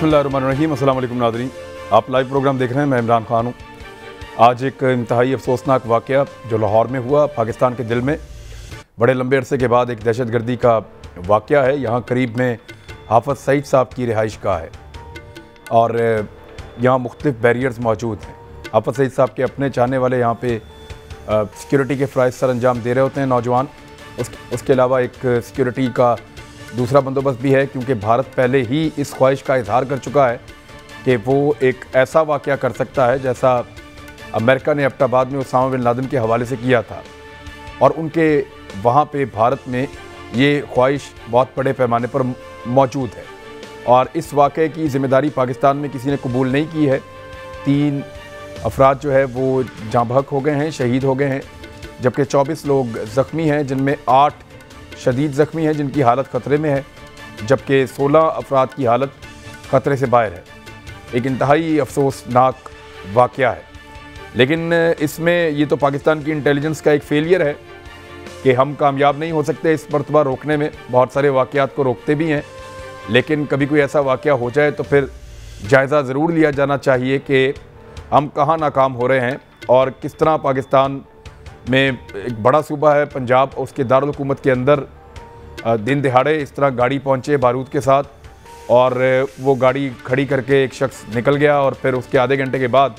बिस्मिल्लाहिर्रहमानिर्रहीम। अस्सलाम वालेकुम नाज़रीन, आप लाइव प्रोग्राम देख रहे हैं। मैं इमरान खान हूँ। आज एक इंतहाई अफसोसनाक वाक़या जो लाहौर में हुआ, पाकिस्तान के दिल में बड़े लंबे अरसे के बाद एक दहशतगर्दी का वाक़या है। यहाँ करीब में हाफ़िज़ सईद साहब की रिहाइश गाह है और यहाँ मुख्तलिफ बैरियर्स मौजूद हैं। हाफ़िज़ सईद साहब के अपने चाहने वाले यहाँ पे सिक्योरिटी के फ़राइज़ सर अंजाम दे रहे होते हैं नौजवान। उसके अलावा एक सिक्योरिटी का दूसरा बंदोबस्त भी है, क्योंकि भारत पहले ही इस ख्वाहिश का इजहार कर चुका है कि वो एक ऐसा वाक़या कर सकता है जैसा अमेरिका ने एबटाबाद में उसामा बिन लादेन के हवाले से किया था, और उनके वहाँ पे भारत में ये ख्वाहिश बहुत बड़े पैमाने पर मौजूद है। और इस वाक़े की ज़िम्मेदारी पाकिस्तान में किसी ने कबूल नहीं की है। 3 अफराद जो है वो जाँ बहक हो गए हैं, शहीद हो गए हैं, जबकि 24 लोग ज़ख्मी हैं, जिनमें 8 शदीद ज़ख्मी हैं जिनकी हालत ख़तरे में है, जबकि 16 अफराद की हालत ख़तरे से बाहर है। एक इंतहाई अफसोसनाक वाक़या है, लेकिन इसमें ये तो पाकिस्तान की इंटेलिजेंस का एक फेलियर है कि हम कामयाब नहीं हो सकते इस मरतबा रोकने में। बहुत सारे वाक़यात को रोकते भी हैं, लेकिन कभी कोई ऐसा वाक़या हो जाए तो फिर जायज़ा ज़रूर लिया जाना चाहिए कि हम कहाँ नाकाम हो रहे हैं और किस तरह पाकिस्तान में एक बड़ा सूबा है पंजाब, उसके दारुल हुकूमत के अंदर दिन दिहाड़े इस तरह गाड़ी पहुँचे बारूद के साथ, और वो गाड़ी खड़ी करके एक शख्स निकल गया और फिर उसके आधे घंटे के बाद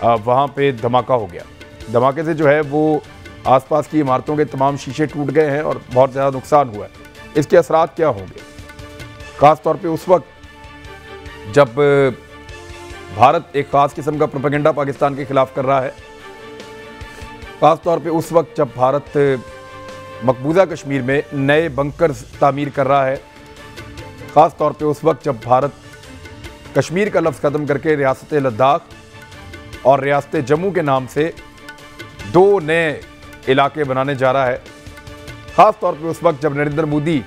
वहाँ पे धमाका हो गया। धमाके से जो है वो आसपास की इमारतों के तमाम शीशे टूट गए हैं और बहुत ज़्यादा नुकसान हुआ है। इसके असरात क्या होंगे, ख़ास तौर पे उस वक्त जब भारत एक ख़ास किस्म का प्रोपेगेंडा पाकिस्तान के ख़िलाफ़ कर रहा है, ख़ास तौर पे उस वक्त जब भारत मकबूजा कश्मीर में नए बंकर्स तामीर कर रहा है, ख़ास तौर पे उस वक्त जब भारत कश्मीर का लफ्ज़ ख़त्म करके रियासत लद्दाख और रियासत जम्मू के नाम से 2 नए इलाके बनाने जा रहा है, ख़ास तौर पे उस वक्त जब नरेंद्र मोदी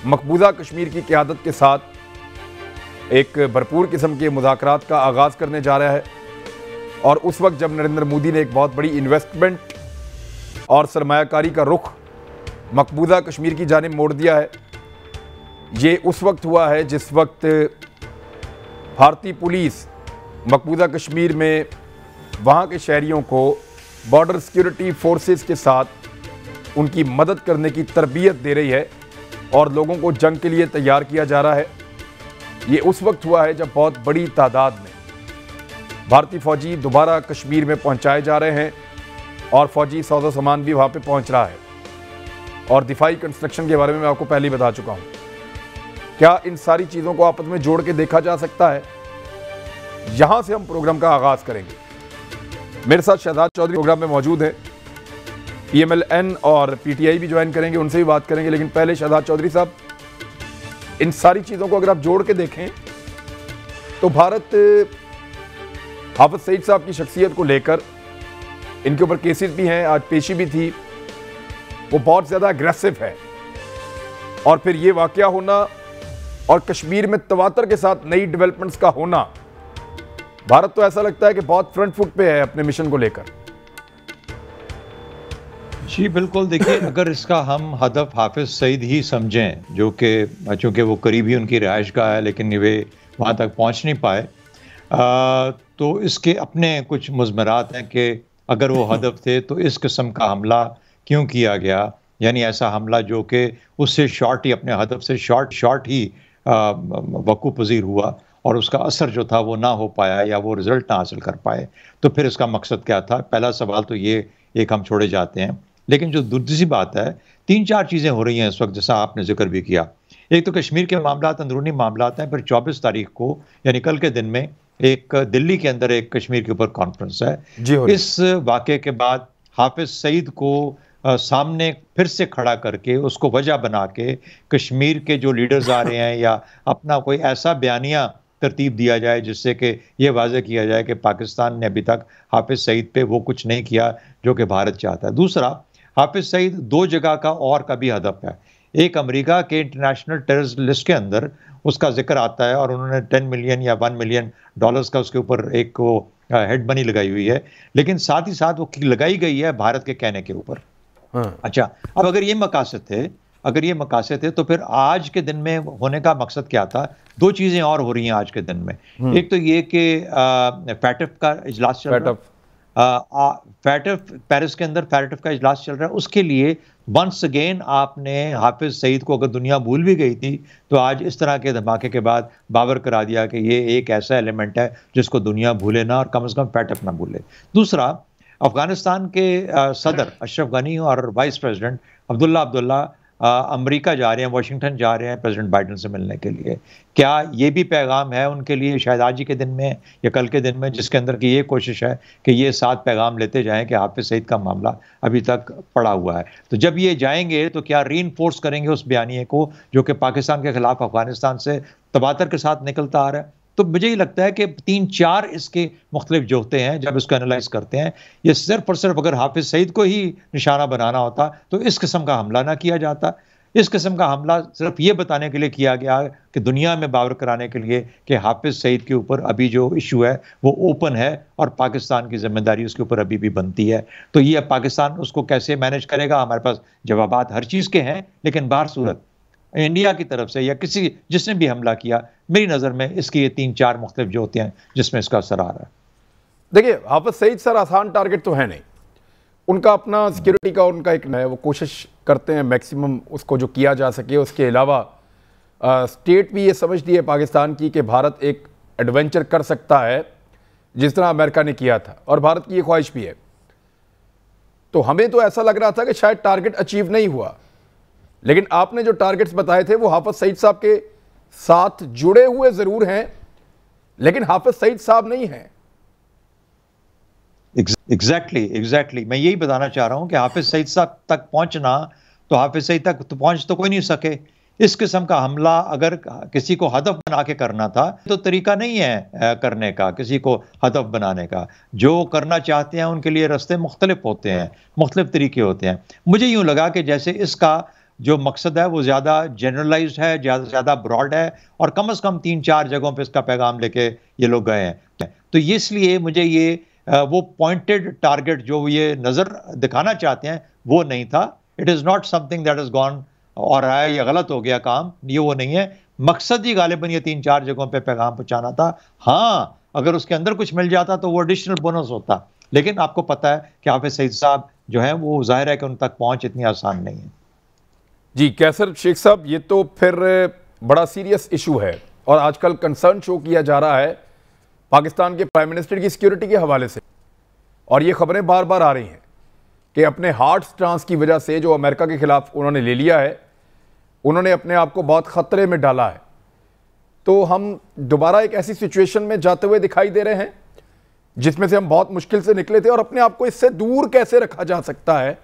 मकबूजा कश्मीर की क़यादत के साथ एक भरपूर किस्म के मुज़ाकरात का आगाज़ करने जा रहा है, और उस वक्त जब नरेंद्र मोदी ने एक बहुत बड़ी इन्वेस्टमेंट और सरमायाकारी का रुख मकबूजा कश्मीर की जानिब मोड़ दिया है। ये उस वक्त हुआ है जिस वक्त भारतीय पुलिस मकबूजा कश्मीर में वहाँ के शहरियों को बॉर्डर सिक्योरिटी फोर्सेस के साथ उनकी मदद करने की तरबियत दे रही है और लोगों को जंग के लिए तैयार किया जा रहा है। ये उस वक्त हुआ है जब बहुत बड़ी तादाद में भारतीय फ़ौजी दोबारा कश्मीर में पहुंचाए जा रहे हैं और फ़ौजी सौदा सामान भी वहाँ पे पहुंच रहा है। और दिफाई कंस्ट्रक्शन के बारे में मैं आपको पहले ही बता चुका हूँ। क्या इन सारी चीज़ों को आपस में जोड़ के देखा जा सकता है? यहाँ से हम प्रोग्राम का आगाज़ करेंगे। मेरे साथ शहजाद चौधरी प्रोग्राम में मौजूद हैं, PMLN और PTI भी ज्वाइन करेंगे, उनसे भी बात करेंगे। लेकिन पहले शहजाद चौधरी साहब, इन सारी चीज़ों को अगर आप जोड़ के देखें तो भारत हाफ़िज़ सईद साहब की शख्सियत को लेकर, इनके ऊपर केसेस भी हैं, आज पेशी भी थी, वो बहुत ज़्यादा अग्रेसिव है। और फिर ये वाक़या होना और कश्मीर में तवातर के साथ नई डेवलपमेंट्स का होना, भारत तो ऐसा लगता है कि बहुत फ्रंट फुट पे है अपने मिशन को लेकर। जी बिल्कुल, देखिए अगर इसका हम हदफ हाफ़िज़ सईद ही समझें, जो कि चूँकि वो करीबी उनकी रिहाइश गाह है लेकिन वे वहाँ तक पहुँच नहीं पाए, तो इसके अपने कुछ मुज़मरात हैं कि अगर वो हदफ थे तो इस किस्म का हमला क्यों किया गया, यानी ऐसा हमला जो कि उससे शॉर्ट ही, अपने हदफ से शॉर्ट ही वक़ूफ़ पज़ीर हुआ और उसका असर जो था वो ना हो पाया या वो रिज़ल्ट ना हासिल कर पाए। तो फिर इसका मकसद क्या था? पहला सवाल तो ये एक हम छोड़े जाते हैं। लेकिन जो दूसरी बात है, 3-4 चीज़ें हो रही हैं इस वक्त, जैसा आपने जिक्र भी किया। एक तो कश्मीर के मामलात अंदरूनी मामलात हैं, फिर 24 तारीख को यानी कल के दिन में एक दिल्ली के अंदर एक कश्मीर के ऊपर कॉन्फ्रेंस है। इस वाक़े के बाद हाफ़िज़ सईद को सामने फिर से खड़ा करके उसको वजह बना के कश्मीर के जो लीडर्स आ रहे हैं या अपना कोई ऐसा बयानिया तरतीब दिया जाए जिससे कि ये वाज़ेह किया जाए कि पाकिस्तान ने अभी तक हाफ़िज़ सईद पे वो कुछ नहीं किया जो कि भारत चाहता है। दूसरा, हाफ़िज़ सईद 2 जगह का और का भी हदफ है। एक, अमेरिका के इंटरनेशनल टेररिस्ट लिस्ट के अंदर उसका जिक्र आता है और उन्होंने 10 मिलियन या $1 मिलियन का उसके ऊपर एक वो हेड मनी लगाई हुई है, लेकिन साथ ही साथ वो लगाई गई है भारत के कहने के ऊपर। अच्छा, अब अगर ये मकासद थे अगर ये मकासद थे तो फिर आज के दिन में होने का मकसद क्या था? दो चीज़ें और हो रही हैं आज के दिन में। एक तो ये कि फैटफ का इजलास चल रहा है, फैटफ पेरिस के अंदर फैटफ का इजलास चल रहा है, उसके लिए वंस अगेन आपने हाफिज सईद को, अगर दुनिया भूल भी गई थी तो आज इस तरह के धमाके के बाद बावर करा दिया कि ये एक ऐसा एलिमेंट है जिसको दुनिया भूले ना और कम से कम फैटफ ना भूले। दूसरा, अफगानिस्तान के सदर अशरफ गनी और वाइस प्रेसिडेंट अब्दुल्ला अमेरिका जा रहे हैं, वाशिंगटन जा रहे हैं प्रेसिडेंट बाइडेन से मिलने के लिए। क्या ये भी पैगाम है उनके लिए, शायद आज ही के दिन में या कल के दिन में, जिसके अंदर की ये कोशिश है कि ये साथ पैगाम लेते जाएं कि हाफिज सईद का मामला अभी तक पड़ा हुआ है। तो जब ये जाएंगे तो क्या रीइंफोर्स करेंगे उस बयानिए को जो कि पाकिस्तान के खिलाफ अफगानिस्तान से तबातर के साथ निकलता आ रहा है? तो मुझे ये लगता है कि 3-4 इसके मुख्तलिफ जोते हैं जब इसको एनालाइज करते हैं। ये सिर्फ और सिर्फ अगर हाफिज सईद को ही निशाना बनाना होता तो इस किस्म का हमला ना किया जाता। इस किस्म का हमला सिर्फ ये बताने के लिए किया गया कि दुनिया में बावर कराने के लिए कि हाफिज सईद के ऊपर अभी जो इशू है वो ओपन है और पाकिस्तान की जिम्मेदारी उसके ऊपर अभी भी बनती है। तो ये पाकिस्तान उसको कैसे मैनेज करेगा, हमारे पास जवाबात हर चीज़ के हैं, लेकिन बाहर सूरत इंडिया की तरफ से या किसी जिसने भी हमला किया, मेरी नज़र में इसकी ये 3-4 मुख्तलिफ जो होते हैं जिसमें इसका असर आ रहा है। देखिए, हाफिज सईद सर आसान टारगेट तो है नहीं, उनका अपना सिक्योरिटी का उनका एक है, वो कोशिश करते हैं मैक्सिमम उसको जो किया जा सके। उसके अलावा स्टेट भी ये समझती है पाकिस्तान की कि भारत एक एडवेंचर कर सकता है जिस तरह अमेरिका ने किया था, और भारत की ये ख्वाहिश भी है। तो हमें तो ऐसा लग रहा था कि शायद टारगेट अचीव नहीं हुआ, लेकिन आपने जो टारगेट्स बताए थे वो हाफिज सईद साहब के साथ जुड़े हुए जरूर हैं, लेकिन हाफिज सईद साहब नहीं हैं। एग्जैक्टली मैं यही बताना चाह रहा हूं कि हाफिज सईद साहब तक पहुंचना, तो हाफिज सईद तक तो पहुंच तो कोई नहीं सके। इस किस्म का हमला अगर किसी को हदफ बना के करना था तो तरीका नहीं है करने का, किसी को हदफ बनाने का। जो करना चाहते हैं उनके लिए रास्ते मुख्तलिफ होते हैं, मुख्तलिफ तरीके होते हैं। मुझे यूं लगा कि जैसे इसका जो मकसद है वो ज़्यादा जनरलाइज्ड है, ज़्यादा ब्रॉड है, और कम से कम 3-4 जगहों पे इसका पैगाम लेके ये लोग गए हैं। तो इसलिए मुझे ये वो पॉइंटेड टारगेट जो ये नज़र दिखाना चाहते हैं वो नहीं था। It is not something that is gone और आया ये गलत हो गया काम, ये वो नहीं है। मकसद ही गालिबन ये 3-4 जगहों पे पैगाम पहुंचाना था। हाँ, अगर उसके अंदर कुछ मिल जाता तो वो एडिशनल बोनस होता, लेकिन आपको पता है कि हाफिज सईद साहब जो है वो जाहिर है कि उन तक पहुंच इतनी आसान नहीं है। जी कैसर शेख साहब, ये तो फिर बड़ा सीरियस इशू है और आजकल कंसर्न शो किया जा रहा है पाकिस्तान के प्राइम मिनिस्टर की सिक्योरिटी के हवाले से, और ये खबरें बार बार आ रही हैं कि अपने हार्ड स्टांस की वजह से जो अमेरिका के खिलाफ उन्होंने ले लिया है, उन्होंने अपने आप को बहुत खतरे में डाला है। तो हम दोबारा एक ऐसी सिचुएशन में जाते हुए दिखाई दे रहे हैं जिसमें से हम बहुत मुश्किल से निकले थे, और अपने आप को इससे दूर कैसे रखा जा सकता है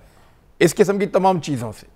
इस किस्म की तमाम चीज़ों से?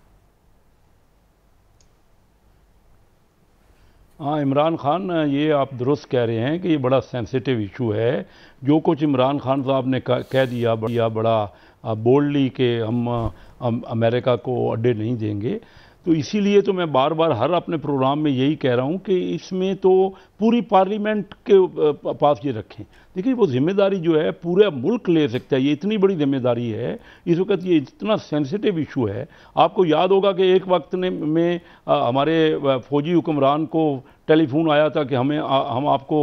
हाँ इमरान खान, ये आप दुरुस्त कह रहे हैं कि ये बड़ा सेंसिटिव इशू है। जो कुछ इमरान खान साहब ने कह दिया बड़ा बोल्डली कि हम अमेरिका को अड्डे नहीं देंगे, तो इसीलिए तो मैं बार बार हर अपने प्रोग्राम में यही कह रहा हूँ कि इसमें तो पूरी पार्लियामेंट के पास ये रखें। देखिए वो जिम्मेदारी जो है पूरा मुल्क ले सकता है, ये इतनी बड़ी जिम्मेदारी है। इस वक्त ये इतना सेंसिटिव इशू है। आपको याद होगा कि एक वक्त में हमारे फौजी हुक्मरान को टेलीफोन आया था कि हम आपको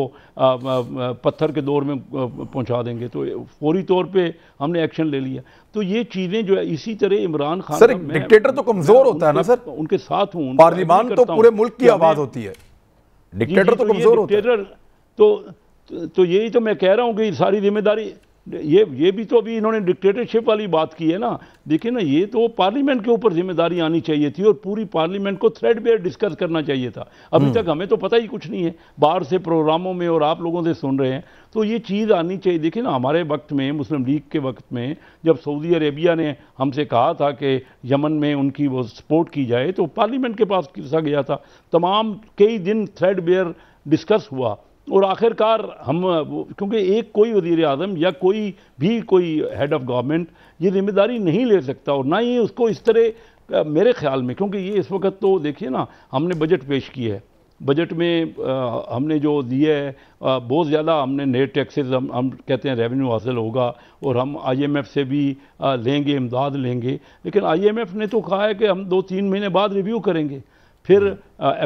पत्थर के दौर में पहुंचा देंगे, तो फौरी तौर पे हमने एक्शन ले लिया। तो ये चीज़ें जो है इसी तरह इमरान खान सर, डिक्टेटर तो कमज़ोर होता है ना सर, उनके साथ हूँ। पार्लियामान तो पूरे मुल्क की आवाज़ होती है, डिक्टेटर तो कमज़ोर होता है। तो यही तो मैं कह रहा हूँ कि सारी जिम्मेदारी ये भी तो अभी इन्होंने डिक्टेटरशिप वाली बात की है ना। देखिए ना, ये तो पार्लियामेंट के ऊपर जिम्मेदारी आनी चाहिए थी और पूरी पार्लियामेंट को थ्रेडबेयर डिस्कस करना चाहिए था। अभी तक हमें तो पता ही कुछ नहीं है, बाहर से प्रोग्रामों में और आप लोगों से सुन रहे हैं, तो ये चीज़ आनी चाहिए। देखिए ना, हमारे वक्त में, मुस्लिम लीग के वक्त में, जब सऊदी अरेबिया ने हमसे कहा था कि यमन में उनकी वो सपोर्ट की जाए, तो पार्लियामेंट के पास किसा गया था, तमाम कई दिन थ्रेडबेयर डिस्कस हुआ, और आखिरकार हम, क्योंकि एक कोई वज़ीर आज़म या कोई हेड ऑफ गवर्नमेंट ये जिम्मेदारी नहीं ले सकता, और ना ही उसको इस तरह मेरे ख्याल में, क्योंकि ये इस वक्त तो देखिए ना, हमने बजट पेश किया है बजट में हमने जो दिया है बहुत ज़्यादा हमने नेट टैक्सेस हम कहते हैं रेवेन्यू हासिल होगा और हम IMF से भी लेंगे, इमदाद लेंगे। लेकिन IMF ने तो कहा है कि हम 2-3 महीने बाद रिव्यू करेंगे। फिर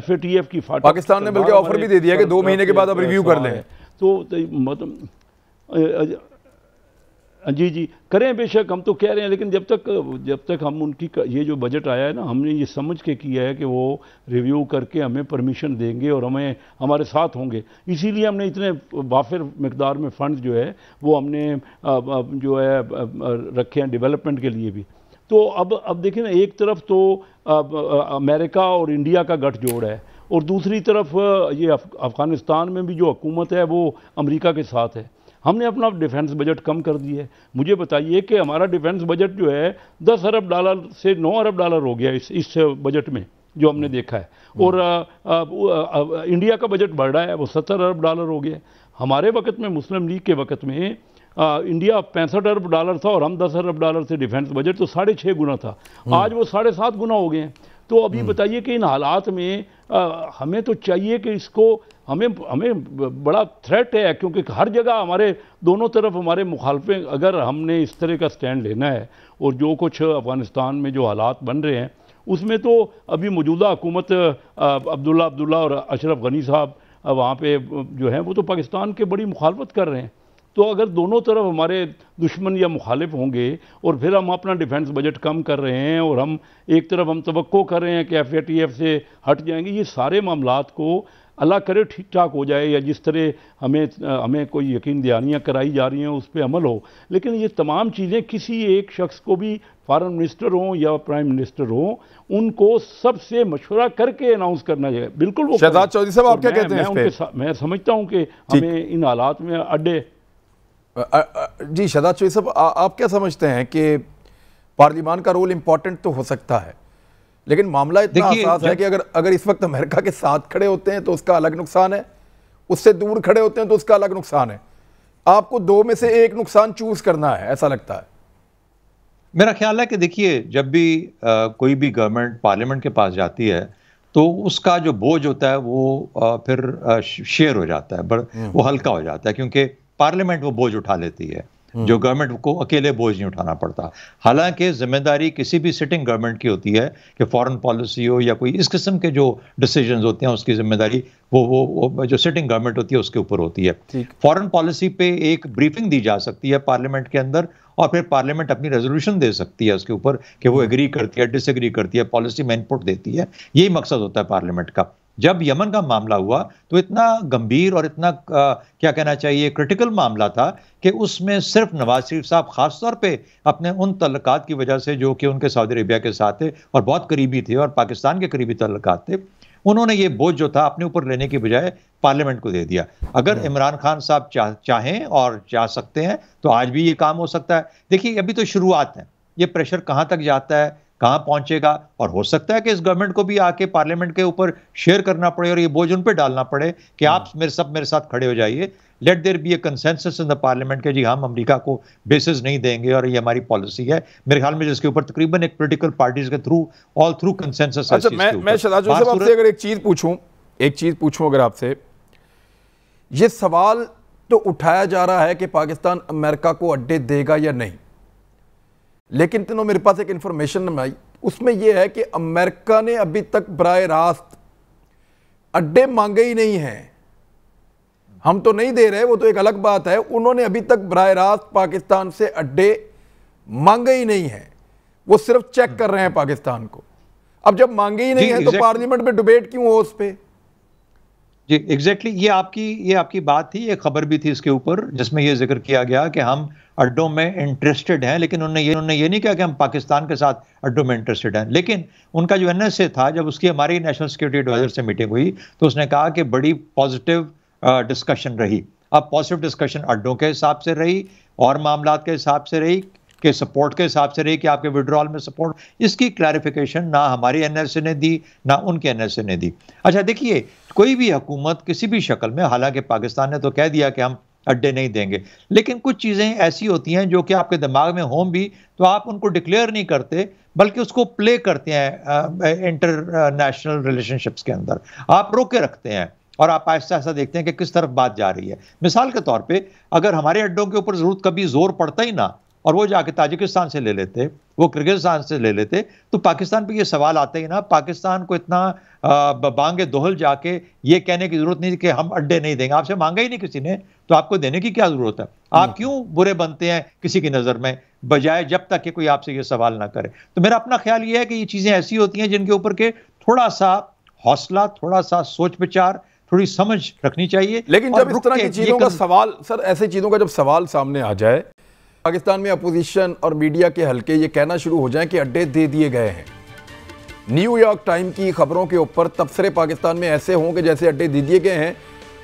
FATF की पाकिस्तान ने बल्कि ऑफर भी दे दिया कि 2 महीने के बाद अब रिव्यू कर लें। तो मतलब जी जी करें, बेशक हम तो कह रहे हैं, लेकिन जब तक हम उनकी ये जो बजट आया है ना, हमने ये समझ के किया है कि वो रिव्यू करके हमें परमिशन देंगे और हमें हमारे साथ होंगे। इसीलिए हमने इतने वाफिर मकदार में फ़ंड जो है वो हमने जो है रखे हैं डेवलपमेंट के लिए भी। तो अब देखिए ना, एक तरफ तो अमेरिका और इंडिया का गठजोड़ है और दूसरी तरफ ये अफ़गानिस्तान में भी जो हुकूमत है वो अमेरिका के साथ है। हमने अपना डिफेंस बजट कम कर दिया है। मुझे बताइए कि हमारा डिफेंस बजट जो है $10 अरब से $9 अरब हो गया इस बजट में जो हमने देखा है। और इंडिया का बजट बढ़ रहा है, वो $70 अरब हो गया। हमारे वक्त में, मुस्लिम लीग के वक्त में इंडिया $65 अरब था और हम $10 अरब से डिफेंस बजट तो 6.5 गुना था। आज वो 7.5 गुना हो गए हैं। तो अभी बताइए कि इन हालात में हमें तो चाहिए कि इसको हमें बड़ा थ्रेट है, क्योंकि हर जगह हमारे दोनों तरफ हमारे मुखालफे, अगर हमने इस तरह का स्टैंड लेना है और जो कुछ अफ़गानिस्तान में जो हालात बन रहे हैं उसमें तो अभी मौजूदा हुकूमत अब्दुल्ला और अशरफ गनी साहब वहाँ पे जो हैं वो तो पाकिस्तान के बड़ी मुखालफत कर रहे हैं। तो अगर दोनों तरफ हमारे दुश्मन या मुखालिफ होंगे और फिर हम अपना डिफेंस बजट कम कर रहे हैं और हम एक तरफ हम तवक्को कर रहे हैं कि FATF से हट जाएंगे, ये सारे मामलात को अल्लाह करे ठीक ठाक हो जाए या जिस तरह हमें कोई यकीन दहानियाँ कराई जा रही हैं उस पर अमल हो। लेकिन ये तमाम चीज़ें किसी एक शख्स को भी, फॉरेन मिनिस्टर हों या प्राइम मिनिस्टर हों, उनको सबसे मशवरा करके अनाउंस करना चाहिए। बिल्कुल वो शहजाद चौधरी साहब आप क्या कहते हैं? मैं समझता हूँ कि हमें इन हालात में अड्डे जी शहजाद चौधरी साहब, आप क्या समझते हैं कि पार्लियामान का रोल इंपॉर्टेंट तो हो सकता है, लेकिन मामला इतना आसास है कि अगर इस वक्त अमेरिका के साथ खड़े होते हैं तो उसका अलग नुकसान है, उससे दूर खड़े होते हैं तो उसका अलग नुकसान है। आपको 2 में से एक नुकसान चूज करना है, ऐसा लगता है। मेरा ख्याल है कि देखिए, जब भी कोई भी गवर्नमेंट पार्लियामेंट के पास जाती है तो उसका जो बोझ होता है वो फिर शेयर हो जाता है, वो हल्का हो जाता है, क्योंकि पार्लियामेंट वो बोझ उठा लेती है, जो गवर्नमेंट को अकेले बोझ नहीं उठाना पड़ता। हालांकि जिम्मेदारी किसी भी सिटिंग गवर्नमेंट की होती है कि फॉरेन पॉलिसी हो या कोई इस किस्म के जो डिसीजंस होते हैं उसकी जिम्मेदारी वो जो सिटिंग गवर्नमेंट होती है उसके ऊपर होती है। फॉरेन पॉलिसी पे एक ब्रीफिंग दी जा सकती है पार्लियामेंट के अंदर और फिर पार्लियामेंट अपनी रेजोल्यूशन दे सकती है उसके ऊपर कि वो एग्री करती है, डिसएग्री करती है, पॉलिसी में इनपुट देती है। यही मकसद होता है पार्लियामेंट का। जब यमन का मामला हुआ तो इतना गंभीर और इतना क्या कहना चाहिए क्रिटिकल मामला था कि उसमें सिर्फ नवाज शरीफ साहब खासतौर पे अपने उन तल्लुकात की वजह से जो कि उनके सऊदी अरेबिया के साथ थे और बहुत करीबी थे और पाकिस्तान के करीबी तल्लुकात थे, उन्होंने ये बोझ जो था अपने ऊपर लेने की बजाय पार्लियामेंट को दे दिया। अगर इमरान खान साहब चाहें और चाह सकते हैं तो आज भी ये काम हो सकता है। देखिए, अभी तो शुरुआत है, ये प्रेशर कहाँ तक जाता है, कहाँ पहुंचेगा, और हो सकता है कि इस गवर्नमेंट को भी आके पार्लियामेंट के ऊपर शेयर करना पड़े और ये बोझ उन पे डालना पड़े कि आप मेरे साथ खड़े हो जाइए। Let there be a consensus in the parliament के जी हम अमेरिका को बेसिस नहीं देंगे और ये हमारी पॉलिसी है। मेरे ख्याल में जिसके ऊपर तकरीबन एक पॉलिटिकल पार्टीज के थ्रू कंसेंसस है। अच्छा, मैं शहजाद साहब आपसे अगर एक चीज पूछूं अगर आपसे, ये सवाल तो उठाया जा रहा है कि पाकिस्तान अमेरिका को अड्डे देगा या नहीं, लेकिन तीनों मेरे पास एक इंफॉर्मेशन आई, उसमें यह है कि अमेरिका ने अभी तक बराह रास्त अड्डे मांगे ही नहीं हैं। हम तो नहीं दे रहे, वो तो एक अलग बात है, उन्होंने अभी तक बराह रास्त पाकिस्तान से अड्डे मांगे ही नहीं हैं, वो सिर्फ चेक कर रहे हैं पाकिस्तान को। अब जब मांगे ही नहीं है तो पार्लियामेंट में डिबेट क्यों हो उस पर? जी एग्जैक्टली, ये आपकी बात थी, एक खबर भी थी इसके ऊपर जिसमें ये जिक्र किया गया कि हम अड्डों में इंटरेस्टेड हैं, लेकिन उन्होंने ये नहीं कहा कि हम पाकिस्तान के साथ अड्डों में इंटरेस्टेड हैं। लेकिन उनका जो NSA था, जब उसकी हमारी नेशनल सिक्योरिटी एडवाइजर से मीटिंग हुई तो उसने कहा कि बड़ी पॉजिटिव डिस्कशन रही। अब पॉजिटिव डिस्कशन अड्डों के हिसाब से रही और मामलात के हिसाब से रही, के सपोर्ट के हिसाब से रही कि आपके विड्रॉल में सपोर्ट, इसकी क्लैरिफिकेशन ना हमारी NSA ने दी ना उनके NSA ने दी। अच्छा देखिए, कोई भी हुकूमत किसी भी शक्ल में, हालांकि पाकिस्तान ने तो कह दिया कि हम अड्डे नहीं देंगे। लेकिन कुछ चीज़ें ऐसी होती हैं जो कि आपके दिमाग में हों भी तो आप उनको डिक्लेयर नहीं करते, बल्कि उसको प्ले करते हैं इंटरनेशनल रिलेशनशिप्स के अंदर, आप रोके रखते हैं और आप आहिस्ता आहिस्ता देखते हैं कि किस तरफ बात जा रही है। मिसाल के तौर पे अगर हमारे अड्डों के ऊपर ज़रूरत कभी जोर पड़ता ही ना और वो जाके ताजिकिस्तान से ले लेते, वो किर्गिस्तान से ले लेते, तो पाकिस्तान पे ये सवाल आता ही ना, पाकिस्तान को इतना बांगे दोहल जाके ये कहने की जरूरत नहीं कि हम अड्डे नहीं देंगे। आपसे मांगा ही नहीं किसी ने, तो आपको देने की क्या जरूरत है? आप क्यों बुरे बनते हैं किसी की नजर में, बजाय जब तक कि कोई आपसे ये सवाल ना करे? तो मेरा अपना ख्याल ये है कि ये चीजें ऐसी होती हैं जिनके ऊपर के थोड़ा सा हौसला, थोड़ा सा सोच विचार, थोड़ी समझ रखनी चाहिए। लेकिन जब इस तरह की चीजों का सवाल, सर ऐसी चीजों का जब सवाल सामने आ जाए, पाकिस्तान में अपोजिशन और मीडिया के हलके ये कहना शुरू हो जाएं कि अड्डे दे दिए गए हैं, न्यूयॉर्क टाइम की खबरों के ऊपर तबसरे पाकिस्तान में ऐसे हों कि जैसे अड्डे दे दिए गए हैं,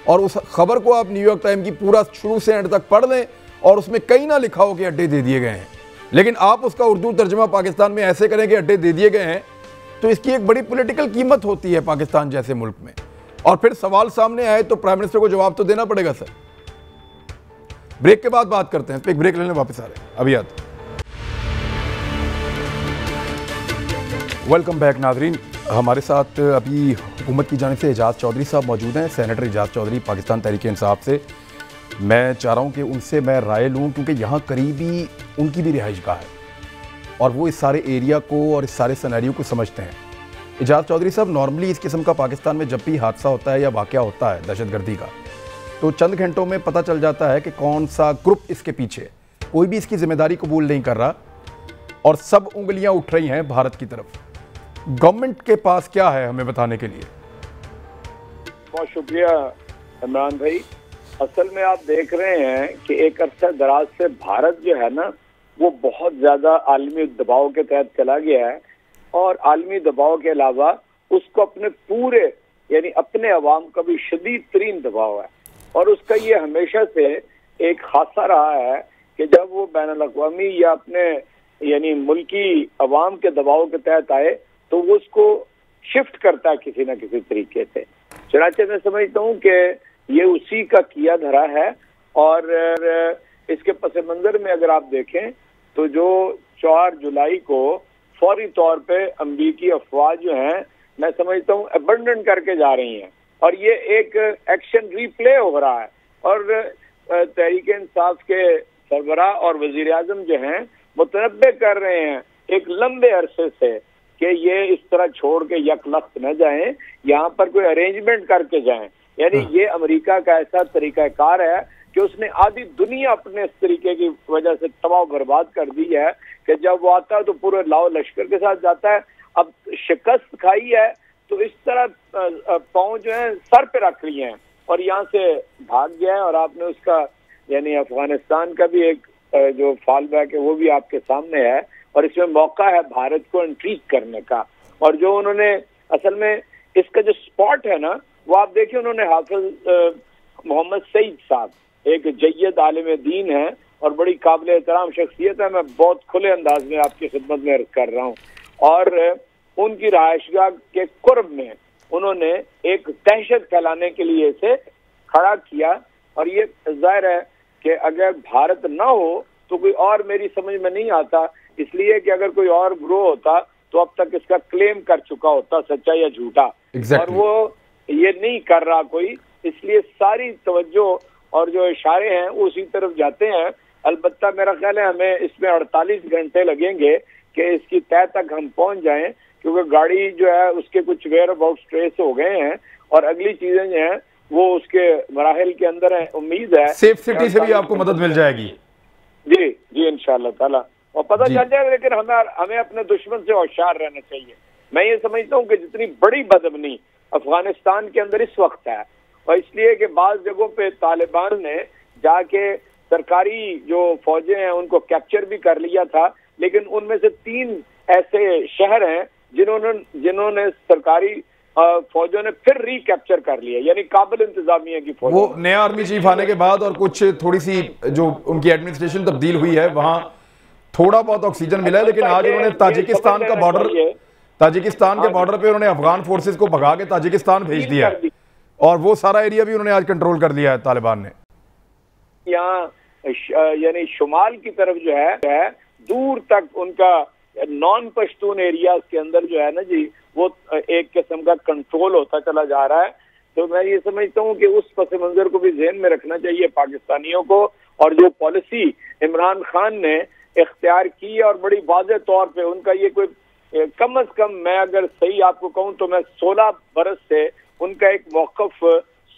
और उस खबर को आप न्यूयॉर्क टाइम की पूरा शुरू से एंड तक पढ़ लें और उसमें कहीं ना लिखा हो कि अड्डे दे दिए गए हैं, लेकिन आप उसका उर्दू तर्जमा पाकिस्तान में ऐसे करें कि अड्डे दे दिए गए हैं, तो इसकी एक बड़ी पॉलिटिकल कीमत होती है पाकिस्तान जैसे मुल्क में। और फिर सवाल सामने आए तो प्राइम मिनिस्टर को जवाब तो देना पड़ेगा। सर ब्रेक के बाद बात करते हैं, तो एक ब्रेक लेने वापस आ रहे हैं अभी आते। वेलकम बैक नाजरीन, हमारे साथ अभी हुकूमत की जानिब से एजाज चौधरी साहब मौजूद हैं, सेनेटर एजाज चौधरी पाकिस्तान तहरीक इंसाफ से। मैं चाह रहा हूं कि उनसे मैं राय लूं, क्योंकि यहाँ करीबी उनकी भी रिहाइशगाह है और वो इस सारे एरिया को और इस सारे सिनेरियो को समझते हैं। एजाज चौधरी साहब, नॉर्मली इस किस्म का पाकिस्तान में जब भी हादसा होता है या वाक़या होता है दहशतगर्दी का, तो चंद घंटों में पता चल जाता है कि कौन सा ग्रुप इसके पीछे। कोई भी इसकी जिम्मेदारी कबूल नहीं कर रहा और सब उंगलियां उठ रही हैं भारत की तरफ। गवर्नमेंट के पास क्या है हमें बताने के लिए? बहुत शुक्रिया इमरान भाई। असल में आप देख रहे हैं कि एक अरसा दराज से भारत जो है ना, वो बहुत ज़्यादा आलमी दबाव के तहत चला गया है, और आलमी दबाव के अलावा उसको अपने पूरे यानी अपने अवाम का भी शदीद तरीन दबाव है, और उसका ये हमेशा से एक खासा रहा है कि जब वो बैनुल अक़वामी या अपने यानी मुल्की अवाम के दबाव के तहत आए तो वो उसको शिफ्ट करता है किसी न किसी तरीके से। चुनांचे मैं समझता हूँ कि ये उसी का किया धरा है, और इसके पस मंजर में अगर आप देखें तो जो 4 जुलाई को फौरी तौर पे अमरीकी अफवाज जो हैं, मैं समझता हूँ अबंडन करके जा रही हैं, और ये एक एक्शन रिप्ले हो रहा है। और तहरीक इंसाफ के सरबराह और वजीर आजम जो हैं मुतनब्बे कर रहे हैं एक लंबे अरसे से कि ये इस तरह छोड़ के यकलख्त न जाएं, यहाँ पर कोई अरेंजमेंट करके जाएं। यानी ये अमेरिका का ऐसा तरीकाकार है कि उसने आधी दुनिया अपने इस तरीके की वजह से तबाह बर्बाद कर दी है कि जब वो आता है तो पूरे लाओ लश्कर के साथ जाता है। अब शिकस्त खाई है तो इस तरह पाँव जो है सर पे रख लिए हैं और यहाँ से भाग गया है। और आपने उसका यानी अफगानिस्तान का भी एक जो फॉल बैक है वो भी आपके सामने है, और इसमें मौका है भारत को इंट्रीग करने का। और जो उन्होंने असल में इसका जो स्पॉट है ना, वो आप देखिए, उन्होंने हाफिज मोहम्मद सईद साहब एक जय्यद आलिम दीन है और बड़ी काबिल एहतराम शख्सियत है, मैं बहुत खुले अंदाज में आपकी खिदमत में अर्ज कर रहा हूँ। और उनकी रहायशगाह के कुर्ब में उन्होंने एक दहशत फैलाने के लिए इसे खड़ा किया। और ये जाहिर है कि अगर भारत ना हो तो कोई और मेरी समझ में नहीं आता, इसलिए कि अगर कोई और ग्रो होता तो अब तक इसका क्लेम कर चुका होता, सच्चा या झूठा। और वो ये नहीं कर रहा कोई, इसलिए सारी तवज्जो और जो इशारे हैं वो उसी तरफ जाते हैं। अलबत्ता मेरा ख्याल है हमें इसमें 48 घंटे लगेंगे कि इसकी तय तक हम पहुंच जाएं, क्योंकि गाड़ी जो है उसके कुछ वेयर अबाउट ट्रेस हो गए हैं और अगली चीजें जो हैं वो उसके मराहिल के अंदर है। उम्मीद है सेफ सिटी से भी आपको मदद मिल जाएगी। जी जी इंशाअल्लाह ताला, और पता चल जाएगा। लेकिन हमें अपने दुश्मन से होशियार रहना चाहिए। मैं ये समझता हूँ कि जितनी बड़ी बदअमनी अफगानिस्तान के अंदर इस वक्त है, और इसलिए कि बाज़ जगहों पे तालिबान ने जाके सरकारी जो फौजें हैं उनको कैप्चर भी कर लिया था, लेकिन उनमें से 3 ऐसे शहर हैं जिन्होंने सरकारी फौजों ने फिर रिकैप्चर कर लिया, यानी काबिल इंतजामिया की फौज। वो नया आर्मी चीफ आने के बाद और कुछ थोड़ी सी जो उनकी एडमिनिस्ट्रेशन तब्दील हुई है, वहां थोड़ा बहुत ऑक्सीजन मिला है। लेकिन आज उन्होंने ताजिकिस्तान के बॉर्डर पे उन्होंने अफगान फोर्सेस को भगा के ताजिकिस्तान भेज दिया है, और वो सारा एरिया भी उन्होंने आज कंट्रोल कर लिया है तालिबान ने। यहाँ यानी शुमाल की तरफ जो है दूर तक उनका नॉन पश्तून एरियाज के अंदर जो है ना जी, वो एक किस्म का कंट्रोल होता चला जा रहा है। तो मैं ये समझता हूँ कि उस पस मंजर को भी ज़हन में रखना चाहिए पाकिस्तानियों को, और जो पॉलिसी इमरान खान ने इख्तियार की है और बड़ी वाज़ेह तौर पे उनका ये कोई कम अज कम, मैं अगर सही आपको कहूँ तो मैं 16 बरस से उनका एक मौक़िफ़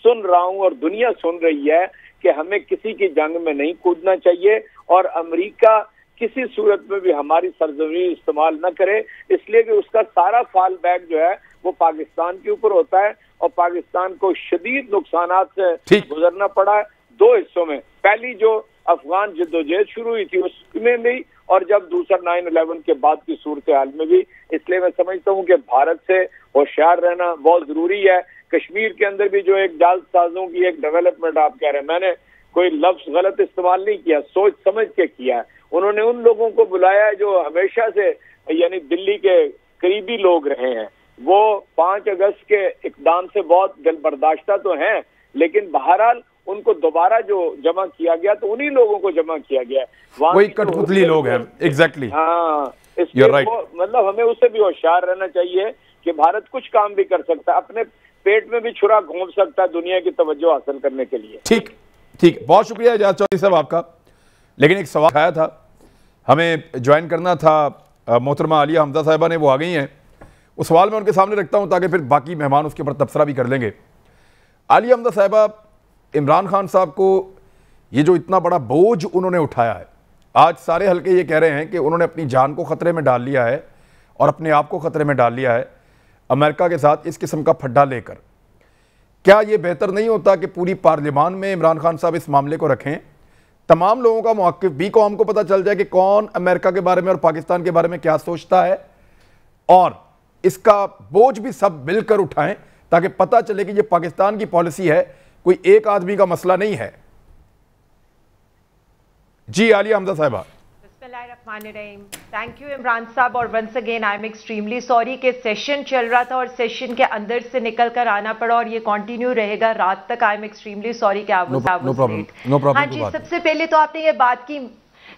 सुन रहा हूँ और दुनिया सुन रही है कि हमें किसी की जंग में नहीं कूदना चाहिए और अमेरिका किसी सूरत में भी हमारी सरजमीन इस्तेमाल न करे, इसलिए कि उसका सारा फॉल बैक जो है वो पाकिस्तान के ऊपर होता है और पाकिस्तान को शदीद नुकसानात से गुजरना पड़ा है दो हिस्सों में। पहली जो अफगान जद्दोजहद शुरू हुई थी उसमें भी, और जब दूसरा 9/11 के बाद की सूरत हाल में भी। इसलिए मैं समझता हूँ कि भारत से होशियार रहना बहुत जरूरी है। कश्मीर के अंदर भी जो एक जालसाजों की एक डेवलपमेंट आप कह रहे हैं, मैंने कोई लफ्ज गलत इस्तेमाल नहीं किया, सोच समझ के किया है। उन्होंने उन लोगों को बुलाया है जो हमेशा से यानी दिल्ली के करीबी लोग रहे हैं। वो 5 अगस्त के इकदाम से बहुत दिल बर्दाश्ता तो हैं, लेकिन बहरहाल उनको दोबारा जो जमा किया गया तो उन्हीं लोगों को जमा किया गया, वही कठपुतली लोग हैं। एग्जैक्टली हाँ, इसलिए मतलब हमें उससे भी होशियार रहना चाहिए कि भारत कुछ काम भी कर सकता है, अपने पेट में भी छुरा घोंप सकता है दुनिया की तवज्जो हासिल करने के लिए। ठीक ठीक, बहुत शुक्रिया इजाज़ चौधरी साहब आपका। लेकिन एक सवाल आया था, हमें ज्वाइन करना था मोहतरमा आलिया हमजा साहिबा ने, वो आ गई हैं। उस सवाल मैं उनके सामने रखता हूं ताकि फिर बाकी मेहमान उसके ऊपर तबसरा भी कर लेंगे। आलिया हमजा साहिबा, इमरान खान साहब को ये जो इतना बड़ा बोझ उन्होंने उठाया है, आज सारे हल्के ये कह रहे हैं कि उन्होंने अपनी जान को ख़तरे में डाल लिया है और अपने आप को ख़तरे में डाल लिया है अमेरिका के साथ इस किस्म का फड्डा लेकर। क्या ये बेहतर नहीं होता कि पूरी पार्लियामान में इमरान खान साहब इस मामले को रखें, तमाम लोगों का मौक़िफ़ भी कौम को पता चल जाए कि कौन अमेरिका के बारे में और पाकिस्तान के बारे में क्या सोचता है, और इसका बोझ भी सब मिलकर उठाएं ताकि पता चले कि ये पाकिस्तान की पॉलिसी है, कोई एक आदमी का मसला नहीं है। जी आलिया हमजा साहिबा। थैंक यू इमरान साहब, और once again I am extremely sorry कि सेशन चल रहा था और सेशन के अंदर से निकल कर आना पड़ा और ये कंटिन्यू रहेगा रात तक। आई एम एक्सट्रीमली सॉरी कि नो प्रॉब्लम। हाँ जी, सबसे पहले तो आपने ये बात की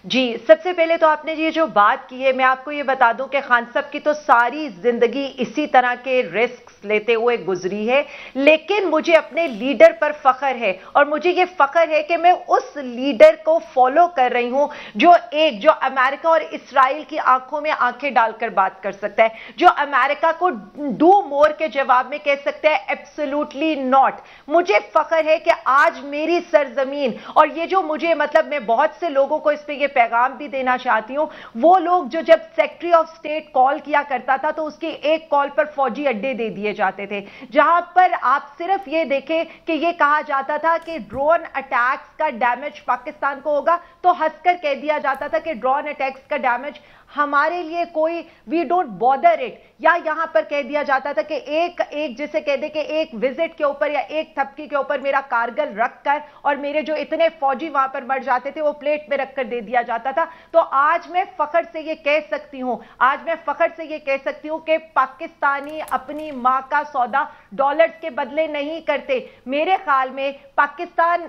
जी, सबसे पहले तो आपने ये जो बात की है, मैं आपको ये बता दूं कि खान साहब की तो सारी जिंदगी इसी तरह के रिस्क लेते हुए गुजरी है, लेकिन मुझे अपने लीडर पर फख्र है और मुझे ये फख्र है कि मैं उस लीडर को फॉलो कर रही हूं जो अमेरिका और इस्राइल की आंखों में आंखें डालकर बात कर सकता है, जो अमेरिका को डू मोर के जवाब में कह सकता है एब्सोल्युटली नॉट। मुझे फख्र है कि आज मेरी सरजमीन, और ये जो मुझे मतलब मैं बहुत से लोगों को इस पे ये पैगाम भी देना चाहती हूं, वो लोग जो जब सेक्रेटरी ऑफ स्टेट कॉल किया करता था तो उसकी एक कॉल पर फौजी अड्डे दे दिए जाते थे, जहां पर आप सिर्फ ये देखें कि ये कहा जाता था कि ड्रोन अटैक्स का डैमेज पाकिस्तान को होगा, तो हंसकर कह दिया जाता था कि ड्रोन अटैक्स का डैमेज हमारे लिए कोई, वी डोंट बॉदर इट। या यहां पर कह दिया जाता था कि एक जिसे कह दे कि एक विजिट के ऊपर या एक थपकी के ऊपर मेरा कारगिल रखकर और मेरे जो इतने फौजी वहां पर मर जाते थे वो प्लेट में रखकर दे दिया जाता था। तो आज मैं फख्र से ये कह सकती हूं कि पाकिस्तानी अपनी मां का सौदा डॉलर्स के बदले नहीं करते। मेरे ख्याल में पाकिस्तान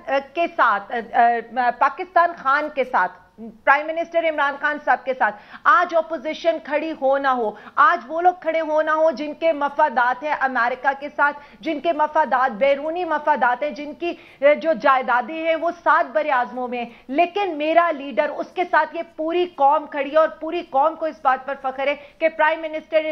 खान के साथ, प्राइम मिनिस्टर इमरान खान साहब के साथ आज ऑपोजिशन खड़ी हो ना हो, आज वो लोग खड़े हो ना हो जिनके मफादात है अमेरिका के साथ, जिनके मफादात बैरूनी मफादात है, जिनकी जो जायदादें हैं वो 7 बरे आजमों में, लेकिन मेरा लीडर, उसके साथ ये पूरी कौम खड़ी है और पूरी कौम को इस बात पर फख्र है कि प्राइम मिनिस्टर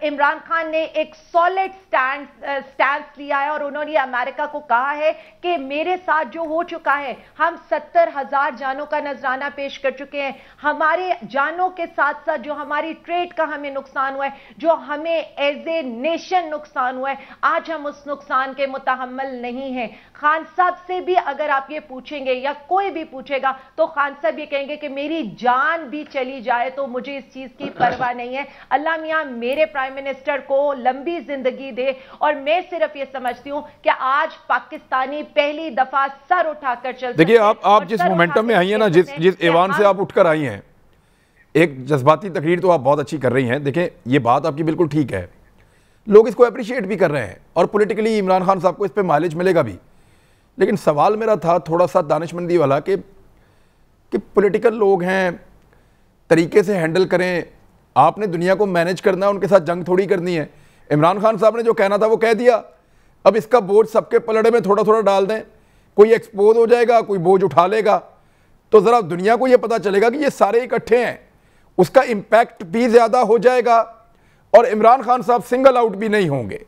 इमरान खान ने एक सॉलिड स्टैंड लिया है और उन्होंने अमेरिका को कहा है कि मेरे साथ जो हो चुका है, हम 70,000 जानों का नजराना पेश कर चुके हैं, हमारे जानों के साथ साथ जो हमारी ट्रेड का हमें नुकसान हुआ है, जो हमें एज ए नेशन नुकसान हुआ है, आज हम उस नुकसान के मुतहम्मिल नहीं हैं। खान साहब से भी अगर आप ये पूछेंगे या कोई भी पूछेगा तो खान साहब ये कहेंगे कि मेरी जान भी चली जाए तो मुझे इस चीज की परवाह नहीं है। अल्लाह मियां मेरे प्राइम मिनिस्टर को लंबी जिंदगी दे, और मैं सिर्फ ये समझती हूं कि आज पाकिस्तानी पहली दफा सर उठाकर चलते। देखिए, आप जिस मोमेंटम में आई है ना, जिस ऐवान से आप उठकर आई हैं, एक जज्बाती तकरीर तो आप बहुत अच्छी कर रही हैं। देखें, ये बात आपकी बिल्कुल ठीक है, लोग इसको अप्रिशिएट भी कर रहे हैं और पॉलिटिकली इमरान खान साहब को इस पे माइलेज मिलेगा भी, लेकिन सवाल मेरा था थोड़ा सा दानिशमंदी वाला कि पॉलिटिकल लोग हैं, तरीके से हैंडल करें, आपने दुनिया को मैनेज करना है, उनके साथ जंग थोड़ी करनी है। इमरान खान साहब ने जो कहना था वो कह दिया, अब इसका बोझ सबके पलड़े में थोड़ा थोड़ा डाल दें, कोई एक्सपोज हो जाएगा, कोई बोझ उठा लेगा, तो ज़रा दुनिया को ये पता चलेगा कि ये सारे इकट्ठे हैं, उसका इम्पैक्ट भी ज़्यादा हो जाएगा और इमरान खान साहब सिंगल आउट भी नहीं होंगे।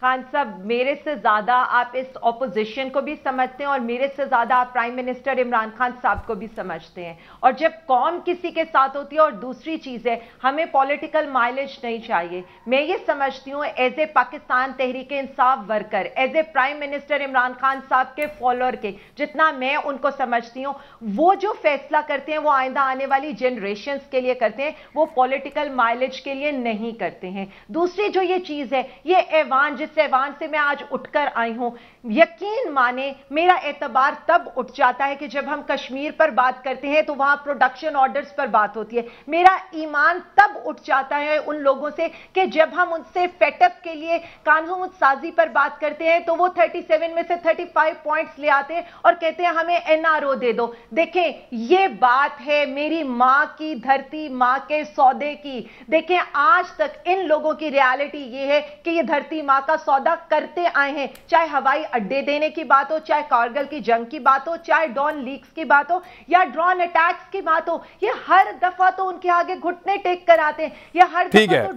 खान साहब, मेरे से ज्यादा आप इस ऑपोजिशन को भी समझते हैं और मेरे से ज्यादा आप प्राइम मिनिस्टर इमरान खान साहब को भी समझते हैं। और जब कौम किसी के साथ होती है, और दूसरी चीज है, हमें पॉलिटिकल माइलेज नहीं चाहिए। मैं ये समझती हूँ as a Pakistan Tehreek Insaf worker, as a prime minister Imran Khan sahab के फॉलोअर के, जितना मैं उनको समझती हूँ, वो जो फैसला करते हैं वो आइंदा आने वाली जनरेशन के लिए करते हैं, वो पॉलिटिकल माइलेज के लिए नहीं करते हैं। दूसरी जो ये चीज है, ये ऐवान ऐवान से मैं आज उठकर आई हूं, यकीन माने मेरा एतबार तब उठ जाता है कि जब हम कश्मीर पर बात करते हैं तो वहां प्रोडक्शन ऑर्डर्स पर बात होती है। मेरा ईमान तब उठ जाता है उन लोगों से कि जब हम उनसे फेटअप के लिए कानून साजी पर बात करते हैं तो वो 37 में से 35 पॉइंट्स ले आते हैं और कहते हैं हमें एनआरओ दे दो। देखें, ये बात है मेरी मां की धरती, मां के सौदे की। देखें, आज तक इन लोगों की रियलिटी ये है कि ये धरती मां का सौदा करते आए हैं, चाहे हवाई अड्डे देने की बात हो, चाहे कारगिल की जंग की बात हो, चाहे डॉन लीक्स की बात हो या ड्रोन अटैक्स की बात हो। ये हर दफा तो उनके आगे घुटने टेक कर आते हैं, ये हर दफा तो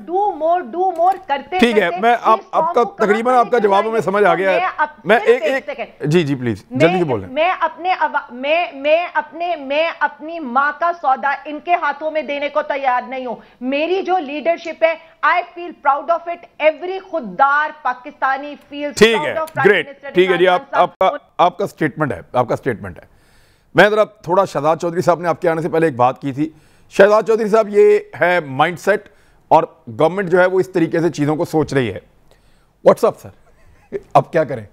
डू मोर करते। ठीक है, मैं आपका तकरीबन आपका जवाब में समझ आ गया है। मैं एक जी प्लीज जल्दी से बोलें। मैं अपनी मां का सौदा इनके हाथों में देने को तैयार नहीं हूं। मेरी जो लीडरशिप है, I feel proud of it, every खुददार Pakistani feels proud of prime minister. ठीक है जी, आपका स्टेटमेंट है। मैं जरा थोड़ा शहजाद चौधरी साहब ने आपके आने से पहले एक बात की थी। शहजाद चौधरी साहब, ये है माइंडसेट और गवर्नमेंट जो है वो इस तरीके से चीजों को सोच रही है। व्हाट्सअप सर, अब क्या करें?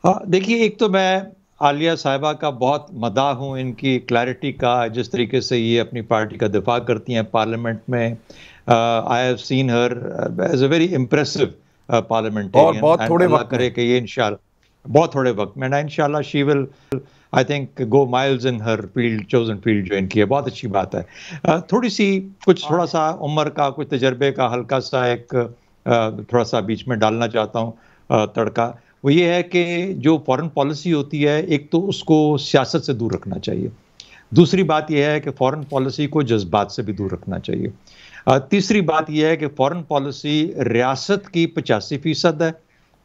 हाँ, देखिए, एक तो मैं आलिया साहिबा का बहुत मदाह हूँ, इनकी क्लैरिटी का, जिस तरीके से ये अपनी पार्टी का दिफा करती हैं पार्लियामेंट में। I have seen her as a very impressive parliamentarian. बहुत थोड़े वक्त करे कि ये इंशाल्लाह बहुत थोड़े वक्त में ना इंशाल्लाह she will I think go miles in her field, chosen field जो इनकी है। बहुत अच्छी बात है। थोड़ा सा उम्र का, कुछ तजर्बे का हल्का सा एक थोड़ा सा बीच में डालना चाहता हूँ तड़का। वो ये है कि जो फॉरेन पॉलिसी होती है, एक तो उसको सियासत से दूर रखना चाहिए। दूसरी बात यह है कि फॉरेन पॉलिसी को जज्बात से भी दूर रखना चाहिए। तीसरी बात यह है कि फॉरेन पॉलिसी रियासत की 85% है,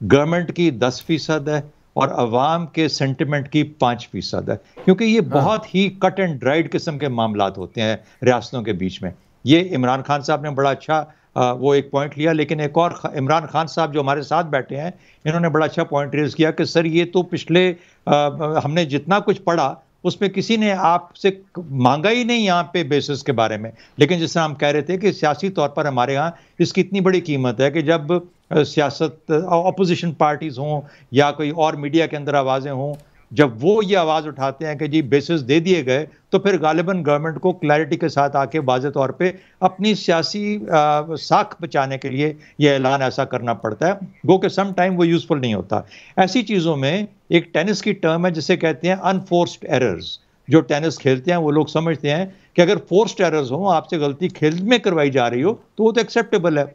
गवर्नमेंट की 10% है और अवाम के सेंटिमेंट की 5% है, क्योंकि ये बहुत ही कट एंड ड्राइड किस्म के मामलात होते हैं रियासतों के बीच में। ये इमरान खान साहब ने बड़ा अच्छा वो एक पॉइंट लिया, लेकिन एक और इमरान खान साहब जो हमारे साथ बैठे हैं, इन्होंने बड़ा अच्छा पॉइंट रेज किया कि सर ये तो पिछले हमने जितना कुछ पढ़ा उसमें किसी ने आपसे मांगा ही नहीं यहाँ पे बेसिस के बारे में। लेकिन जिस तरह हम कह रहे थे कि सियासी तौर पर हमारे यहाँ इसकी इतनी बड़ी कीमत है कि जब सियासत अपोजिशन पार्टीज हों या कोई और मीडिया के अंदर आवाज़ें हों, जब वो ये आवाज़ उठाते हैं कि जी बेसिस दे दिए गए, तो फिर गालिबन गवर्नमेंट को क्लैरिटी के साथ आके वाज़े तौर पे अपनी सियासी साख बचाने के लिए ये ऐलान ऐसा करना पड़ता है, गो के सम टाइम वो यूज़फुल नहीं होता। ऐसी चीज़ों में एक टेनिस की टर्म है जिसे कहते हैं अनफोर्स्ड एरर्स। जो टेनिस खेलते हैं वो लोग समझते हैं कि अगर फोर्स्ड एरर्स हों, आपसे गलती खेल में करवाई जा रही हो, तो वो तो एक्सेप्टेबल है।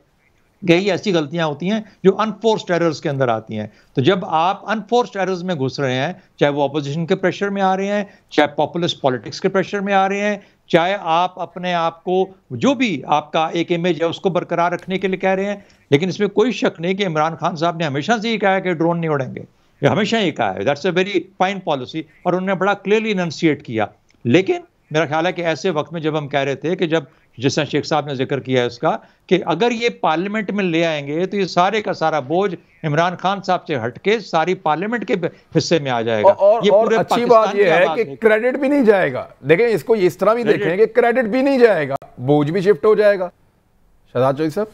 कई ऐसी गलतियां होती हैं जो अनफोर्स्ड एरर्स के अंदर आती हैं। तो जब आप अनफोर्स्ड एरर्स में घुस रहे हैं, चाहे वो अपोजिशन के प्रेशर में आ रहे हैं, चाहे पॉपुलिस्ट पॉलिटिक्स के प्रेशर में आ रहे हैं, चाहे आप अपने आप को जो भी आपका एक इमेज है उसको बरकरार रखने के लिए कह रहे हैं, लेकिन इसमें कोई शक नहीं कि इमरान खान साहब ने हमेशा से ये कहा है कि ड्रोन नहीं उड़ेंगे, ये हमेशा ये कहा है। That's a very fine policy और उन्होंने बड़ा क्लियरली इनंसिएट किया। लेकिन मेरा ख्याल है कि ऐसे वक्त में जब हम कह रहे थे कि जब जिस तरह शेख साहब ने जिक्र किया है उसका कि अगर ये पार्लियामेंट में ले आएंगे तो ये सारे का सारा बोझ इमरान खान साहब से हटके सारी पार्लियामेंट के हिस्से में आ जाएगा। और अच्छी बात ये है कि क्रेडिट भी नहीं जाएगा। देखें, इसको इस तरह भी देखें कि क्रेडिट भी नहीं जाएगा, बोझ भी शिफ्ट हो जाएगा। शहजाद चौधरी साहब,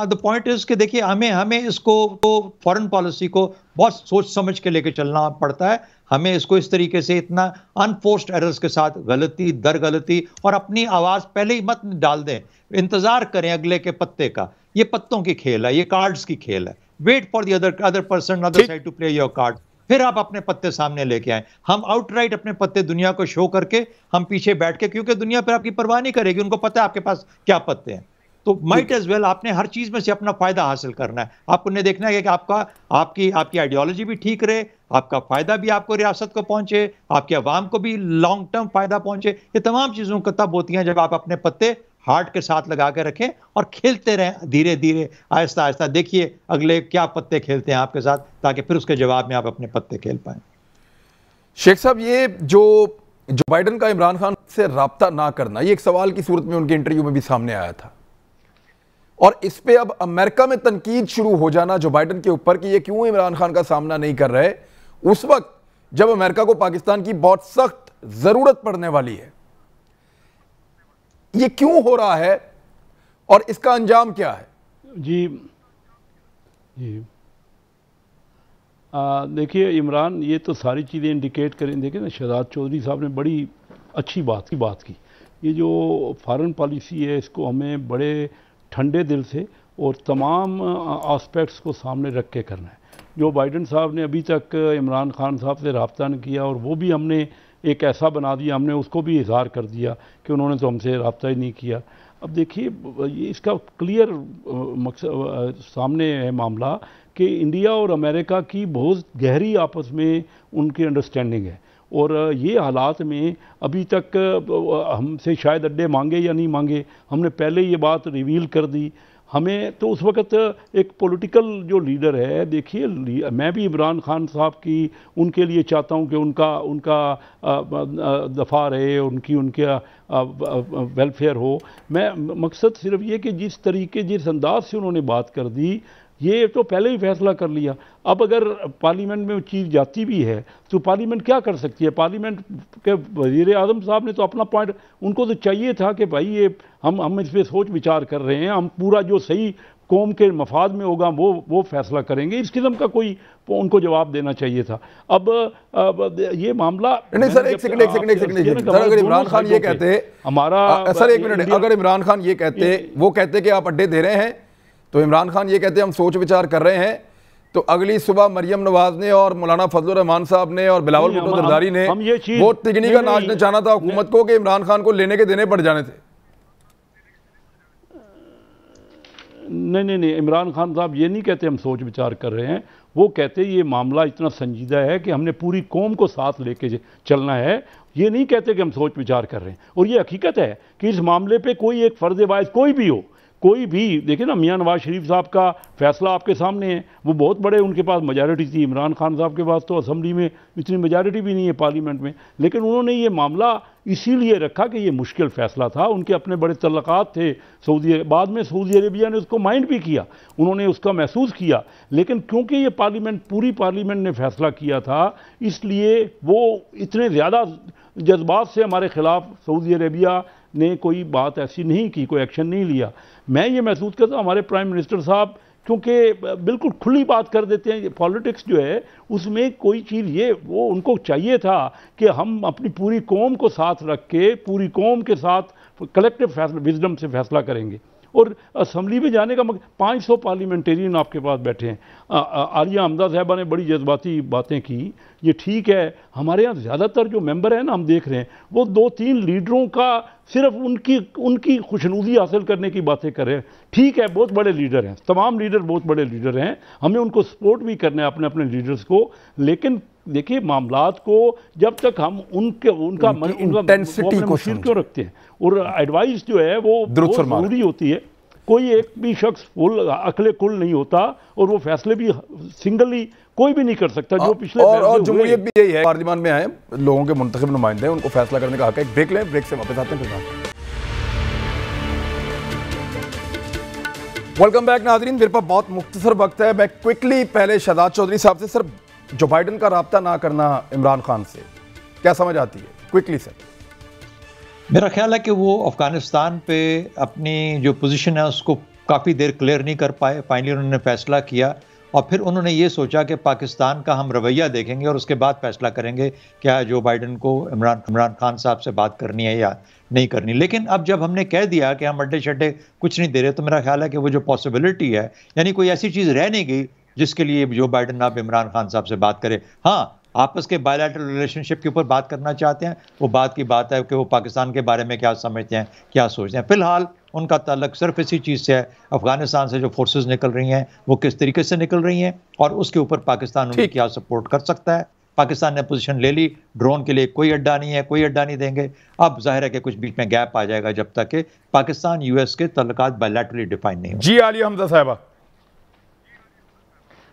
द पॉइंट इज कि देखिए हमें इसको तो फॉरेन पॉलिसी को बहुत सोच समझ के लेके चलना पड़ता है। हमें इसको इस तरीके से इतना अनफोर्स्ड एरर्स के साथ गलती दर गलती और अपनी आवाज पहले ही मत डाल दें, इंतजार करें अगले के पत्ते का। ये पत्तों की खेल है, ये कार्ड्स की खेल है। Wait for the other person other side to play your card, फिर आप अपने पत्ते सामने लेके आए। हम आउटराइट अपने पत्ते दुनिया को शो करके हम पीछे बैठ के, क्योंकि दुनिया पर आपकी परवाह नहीं करेगी, उनको पता है आपके पास क्या पत्ते हैं, तो माइट एज वेल आपने हर चीज में से अपना फायदा हासिल करना है। आपको ने देखना है कि आपकी आइडियोलॉजी भी ठीक रहे, आपका फायदा भी आपको रियासत को पहुंचे, आपके अवाम को भी लॉन्ग टर्म फायदा पहुंचे। ये तमाम चीजों को तब होती हैं जब आप अपने पत्ते हार्ट के साथ लगा के रखें और खेलते रहें धीरे धीरे आहिस्ता आहिस्ता। देखिए अगले क्या पत्ते खेलते हैं आपके साथ, ताकि फिर उसके जवाब में आप अपने पत्ते खेल पाएं। शेख साहब, ये जो बाइडन का इमरान खान से राब्ता ना करना, ये एक सवाल की सूरत में उनके इंटरव्यू में भी सामने आया था, और इस पे अब अमेरिका में तनकीद शुरू हो जाना जो बाइडन के ऊपर कि ये क्यों इमरान खान का सामना नहीं कर रहे उस वक्त जब अमेरिका को पाकिस्तान की बहुत सख्त जरूरत पड़ने वाली है। ये क्यों हो रहा है और इसका अंजाम क्या है? जी देखिए इमरान, ये तो सारी चीज़ें इंडिकेट करें। देखिए ना, शहजाद चौधरी साहब ने बड़ी अच्छी बात की। ये जो फॉरेन पॉलिसी है इसको हमें बड़े ठंडे दिल से और तमाम एस्पेक्ट्स को सामने रख के करना है। जो बाइडन साहब ने अभी तक इमरान खान साहब से रब्ता नहीं किया, और वो भी हमने एक ऐसा बना दिया, हमने उसको भी इजहार कर दिया कि उन्होंने तो हमसे रब्ता ही नहीं किया। अब देखिए ये इसका क्लियर मकसद सामने है मामला कि इंडिया और अमेरिका की बहुत गहरी आपस में उनकी अंडरस्टैंडिंग है, और ये हालात में अभी तक हमसे शायद अड्डे मांगे या नहीं मांगे, हमने पहले ये बात रिवील कर दी। हमें तो उस वक़्त एक पॉलिटिकल जो लीडर है, देखिए मैं भी इमरान खान साहब की उनके लिए चाहता हूं कि उनका दफ़ा रहे, उनका वेलफेयर हो। मैं मकसद सिर्फ ये कि जिस अंदाज से उन्होंने बात कर दी, ये तो पहले ही फैसला कर लिया। अब अगर पार्लियामेंट में वो चीज़ जाती भी है तो पार्लियामेंट क्या कर सकती है? पार्लियामेंट के वज़ीर आज़म साहब ने तो अपना पॉइंट, उनको तो चाहिए था कि भाई ये हम इस पर सोच विचार कर रहे हैं, हम पूरा जो सही कौम के मफाद में होगा वो फैसला करेंगे। इस किस्म का कोई उनको जवाब देना चाहिए था। अब ये मामला नहीं सर, एक सेकंड सर, अगर इमरान खान ये कहते हमारा सर एक मिनट, अगर इमरान खान ये कहते, वो कहते कि आप अड्डे दे रहे हैं, तो इमरान खान ये कहते हम सोच विचार कर रहे हैं, तो अगली सुबह मरियम नवाज ने और मौलाना फजलुर रहमान साहब ने और बिलावल भुट्टो जरदारी ने वो तिगनी का नाच नचाना था हुकूमत को कि इमरान खान को लेने के देने पड़ जाने थे। नहीं, इमरान खान साहब ये नहीं कहते हम सोच विचार कर रहे हैं, वो कहते ये मामला इतना संजीदा है कि हमने पूरी कौम को साथ लेके चलना है। ये नहीं कहते कि हम सोच विचार कर रहे हैं। और ये हकीकत है कि इस मामले पे कोई एक फर्ज वाइज कोई भी हो, कोई भी देखिए ना, मियां नवाज शरीफ साहब का फैसला आपके सामने है, वो बहुत बड़े, उनके पास मेजॉरिटी थी। इमरान खान साहब के पास तो असेंबली में इतनी मेजॉरिटी भी नहीं है, पार्लियामेंट में, लेकिन उन्होंने ये मामला इसीलिए रखा कि ये मुश्किल फैसला था। उनके अपने बड़े तल्लुकात थे सऊदी, बाद में सऊदी अरेबिया ने उसको माइंड भी किया, उन्होंने उसका महसूस किया, लेकिन क्योंकि ये पूरी पार्लियामेंट ने फैसला किया था, इसलिए वो इतने ज़्यादा जज्बात से हमारे खिलाफ सऊदी अरेबिया ने कोई बात ऐसी नहीं की, कोई एक्शन नहीं लिया। मैं ये महसूस करता हूँ हमारे प्राइम मिनिस्टर साहब क्योंकि बिल्कुल खुली बात कर देते हैं। पॉलिटिक्स जो है उसमें कोई चीज़ ये वो उनको चाहिए था कि हम अपनी पूरी कौम को साथ रख के पूरी कौम के साथ कलेक्टिव फैसला विजडम से फैसला करेंगे। और असम्बली में जाने का 500 पार्लियामेंटेरियन आपके पास बैठे हैं। आलिया हमदा साहबा ने बड़ी जज्बाती बातें की, ये ठीक है। हमारे यहाँ ज़्यादातर जो मेंबर हैं ना, हम देख रहे हैं वो 2-3 लीडरों का सिर्फ उनकी खुशनुदी हासिल करने की बातें कर रहे हैं। ठीक है, बहुत बड़े लीडर हैं, तमाम लीडर बहुत बड़े लीडर हैं, हमें उनको सपोर्ट भी करना है अपने अपने लीडर्स को, लेकिन देखिए मामलात को जब तक हम उनका मुशीर क्यों रखते हैं, और एडवाइस जो है वो जरूरी होती है। कोई एक भी शख्स अकले कुल नहीं होता, और वो फैसले भी सिंगली कोई भी नहीं कर सकता। जो पिछले और जमहूरियत भी यही है, पार्लियामान में आए लोगों के मुंतखब नुमाइंदे हैं, उनको फैसला करने का हक है। एक ब्रेक लें, ब्रेक से वापस आते हैं फिर। वेलकम बैक नाज़रीन, मेरे पास बहुत मुख्तसर वक्त है। मैं क्विकली पहले शहजाद चौधरी साहब से, सर जो बाइडन का राब्ता ना करना इमरान खान से क्या समझ आती है, क्विकली सर? मेरा ख्याल है कि वो अफगानिस्तान पे अपनी जो पोजीशन है उसको काफ़ी देर क्लियर नहीं कर पाए। फाइनली उन्होंने फैसला किया, और फिर उन्होंने ये सोचा कि पाकिस्तान का हम रवैया देखेंगे और उसके बाद फैसला करेंगे क्या जो बाइडन को इमरान खान साहब से बात करनी है या नहीं करनी। लेकिन अब जब हमने कह दिया कि हम अड्डे शड्डे कुछ नहीं दे रहे, तो मेरा ख्याल है कि वो जो पॉसिबिलिटी है, यानी कोई ऐसी चीज़ रह नहीं गई जिसके लिए जो बाइडेन अब इमरान खान साहब से बात करे। हाँ, आपस के बायलैटरल रिलेशनशिप के ऊपर बात करना चाहते हैं, वो बात की बात है कि वो पाकिस्तान के बारे में क्या समझते हैं, क्या सोचते हैं। फिलहाल उनका ताल्लुक सिर्फ इसी चीज़ से है, अफगानिस्तान से जो फोर्सेस निकल रही हैं वो किस तरीके से निकल रही हैं और उसके ऊपर पाकिस्तान उनकी क्या सपोर्ट कर सकता है। पाकिस्तान ने पोजीशन ले ली, ड्रोन के लिए कोई अड्डा नहीं है, कोई अड्डा नहीं देंगे। अब जाहिर है कि कुछ बीच में गैप आ जाएगा जब तक कि पाकिस्तान यूएस के ताल्लुकात बायलैटरली डिफाइन नहीं हो। जी आलिया हमजा साहिबा।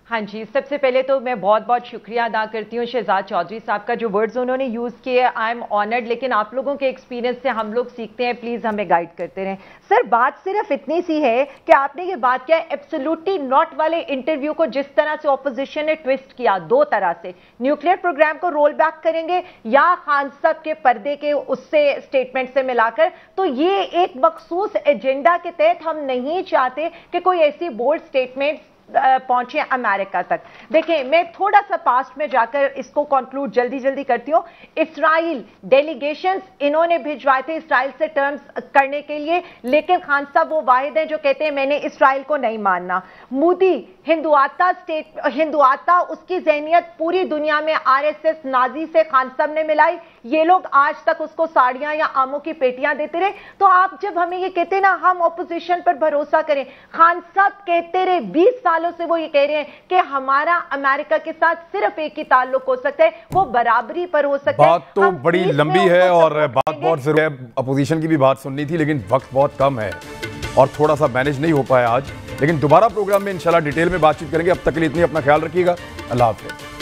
हाँ जी, सबसे पहले तो मैं बहुत बहुत शुक्रिया अदा करती हूँ शहजाद चौधरी साहब का, जो वर्ड्स उन्होंने यूज़ किए। आई एम ऑनर्ड, लेकिन आप लोगों के एक्सपीरियंस से हम लोग सीखते हैं, प्लीज़ हमें गाइड करते रहें। सर, बात सिर्फ इतनी सी है कि आपने ये बात किया एब्सोल्युटली नॉट वाले इंटरव्यू को जिस तरह से ऑपोजिशन ने ट्विस्ट किया, दो तरह से, न्यूक्लियर प्रोग्राम को रोल बैक करेंगे या खान साहब के पर्दे के उससे स्टेटमेंट से मिलाकर, तो ये एक मखसूस एजेंडा के तहत हम नहीं चाहते कि कोई ऐसी बोल्ड स्टेटमेंट पहुंचे अमेरिका तक। देखें, मैं थोड़ा सा पास्ट में जाकर इसको कंक्लूड जल्दी करती हूं। इस्राइल डेलीगेशंस इन्होंने भिजवाए थे इस्राइल से टर्म्स करने के लिए, लेकिन खान साहब वो वाहिद हैं जो कहते हैं मैंने इस्राइल को नहीं मानना। मोदी हिंदुआता उसकी जहनियत पूरी दुनिया में आरएसएस नाजी से खान साहब ने मिलाई। ये लोग आज तक उसको साड़ियां या आमों की पेटियां देते रहे। तो आप जब हमें ये कहते ना हम ऑपोजिशन पर भरोसा करें, खान साहब कहते रहे 20 सालों से वो ये कह रहे हैं कि हमारा अमेरिका के साथ सिर्फ एक ही ताल्लुक हो सकता है, वो बराबरी पर हो सकता है। बात तो बड़ी लंबी है और बात बहुत जरूरी है, अपोजिशन की भी बात सुननी थी, लेकिन वक्त बहुत कम है और थोड़ा सा मैनेज नहीं हो पाया आज। लेकिन दोबारा प्रोग्राम में इंशाल्लाह डिटेल में बातचीत करेंगे। अब तक के लिए इतनी, अपना ख्याल रखिएगा। अल्लाह हाफ़िज़।